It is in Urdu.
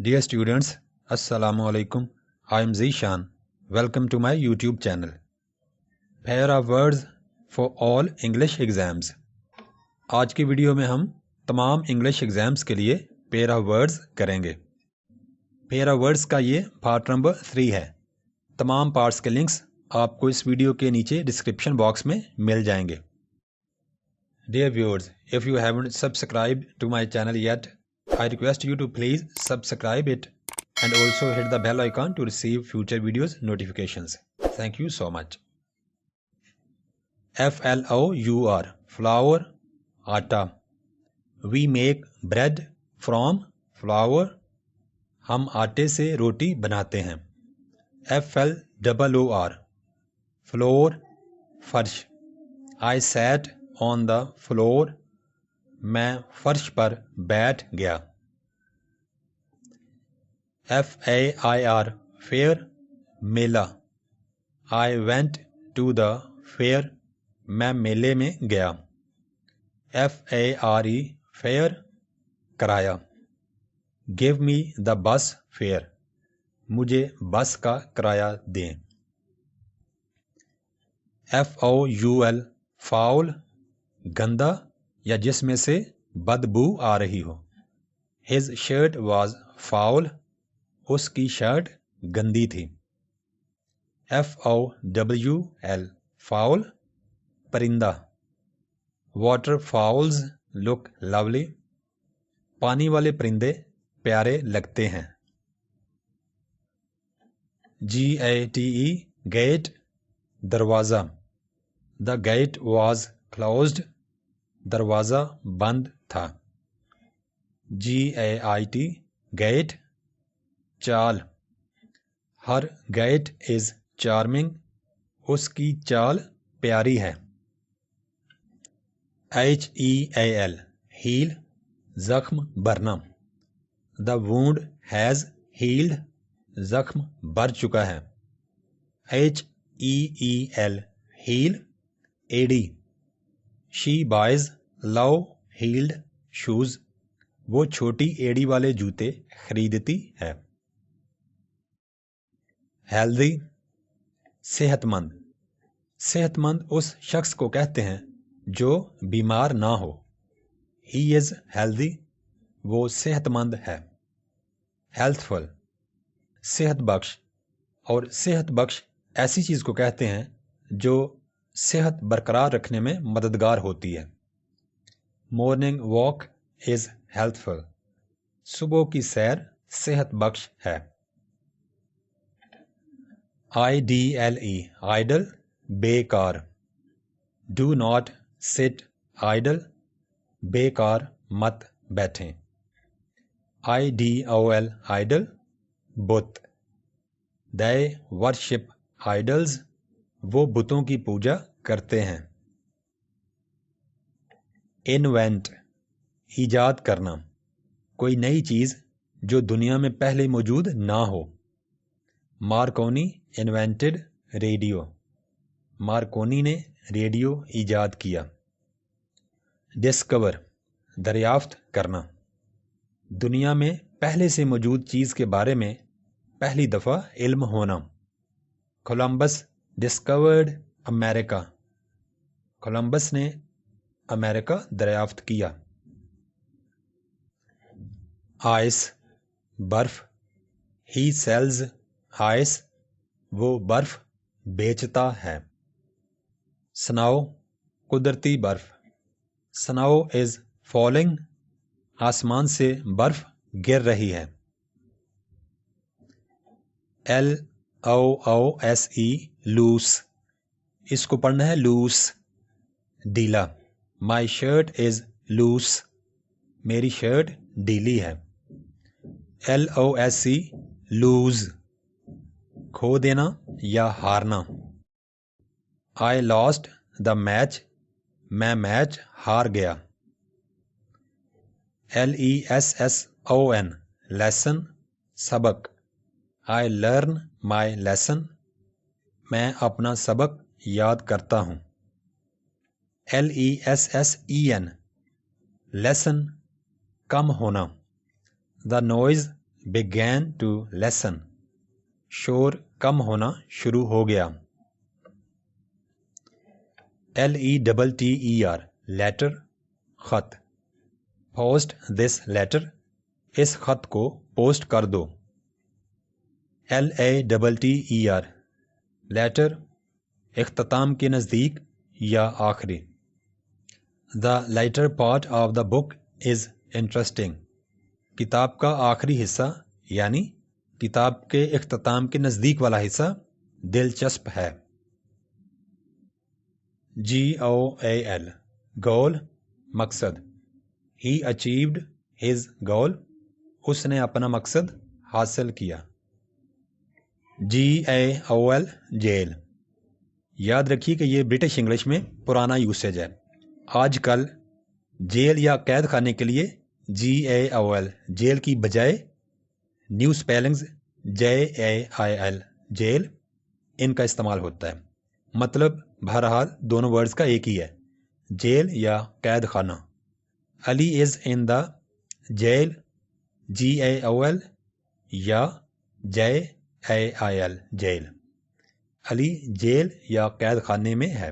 Dear students, Assalamu alaikum. I am Zishan. Welcome to my YouTube channel. Pair of words for all English exams. آج کی ویڈیو میں ہم تمام انگلش ایگزامز کے لیے پیئر آف ورڈز کریں گے. پیئر آف ورڈز کا یہ پارٹ نمبر 3 ہے. تمام پارٹس کے لنکس آپ کو اس ویڈیو کے نیچے ڈسکرپشن باکس میں مل جائیں گے. Dear viewers, if you haven't subscribed to my channel yet, I request you to please subscribe it and also hit the bell icon to receive future videos notifications. Thank you so much. Flour, flour, آٹا. We make bread from flour. ہم آٹے سے روٹی بناتے ہیں. FLOOR, floor, فرش. I sat on the floor. میں فرش پر بیٹھ گیا. FAIR, fair, میلہ. I went to the fair. میں میلے میں گیا. FARE, fare, کرایہ. Give me the bus fare. مجھے بس کا کرایہ دیں. FOUL, foul, گندا یا جس میں سے بدبو آ رہی ہو. His shirt was foul. اس کی شرٹ گندی تھی. FOWL, fowl, پرندہ. Water fowls look lovely. پانی والے پرندے پیارے لگتے ہیں. GATE, gate, دروازہ. The gate was closed. دروازہ بند تھا. GAIT, gate, چال. Her gait is charming. اس کی چال پیاری ہے. HEAL, heal, زخم بھرنا. The wound has healed. زخم بھر چکا ہے. HEEL, heel, ایڑی. She buys low-heeled shoes. وہ چھوٹی ایڑی والے جوتے خریدتی ہے. Healthy, صحت مند. صحت مند اس شخص کو کہتے ہیں جو بیمار نہ ہو. He is healthy. وہ صحت مند ہے. Healthful, صحت بخش. اور صحت بخش ایسی چیز کو کہتے ہیں جو صحت برقرار رکھنے میں مددگار ہوتی ہے. Morning walk is healthful. صبح کی سیر صحت بخش ہے. IDLE, idle, بیکار. Do not sit idle. بیکار مت بیٹھیں. IDOL, idle, but. They worship idols. وہ بتوں کی پوجا کرتے ہیں. Invent, ایجاد کرنا. کوئی نئی چیز جو دنیا میں پہلے موجود نہ ہو. Marconi invented radio. مارکونی نے ریڈیو ایجاد کیا. ڈسکور, دریافت کرنا. دنیا میں پہلے سے موجود چیز کے بارے میں پہلی دفعہ علم ہونا. کولمبس ڈسکورڈ امریکہ. کولمبس نے امریکہ دریافت کیا. آئس, برف. ہی سیلز آئس. وہ برف بیچتا ہے. سناؤ, قدرتی برف. سناؤ از فالنگ. آسمان سے برف گر رہی ہے. LOOSE, loss. اس کو پڑھنا ہے loss, ڈھیلا. My shirt is loss. میری شرٹ ڈھیلی ہے. LOSE, لوز, کھو دینا یا ہارنا. I lost the match. میں میچ ہار گیا. LESSON, لیسن, سبق. I learn my lesson. میں اپنا سبق یاد کرتا ہوں. LESSEN, لیسن, کم ہونا. The noise began to lessen. شور کم ہونا شروع ہو گیا. letter لیٹر خط. post this letter اس خط کو پوسٹ کر دو. latter لیٹر اختتام کے نزدیک یا آخری. the later part of the book is interesting. کتاب کا آخری حصہ یعنی کتاب کے اختتام کے نزدیک والا حصہ دلچسپ ہے. goal گول مقصد. he achieved his goal اس نے اپنا مقصد حاصل کیا. جیل. یاد رکھیے کہ یہ برٹش انگلش میں پرانا یوسیج ہے. آج کل جیل یا قید خانے کے لیے جیل کی بجائے نیو اسپیلنگز جیل ان کا استعمال ہوتا ہے. مطلب بہرحال دونوں ورڈز کا ایک ہی ہے، جیل یا قید خانہ. علی از ان دا جیل یا جیل. علی جیل یا قید خانے میں ہے.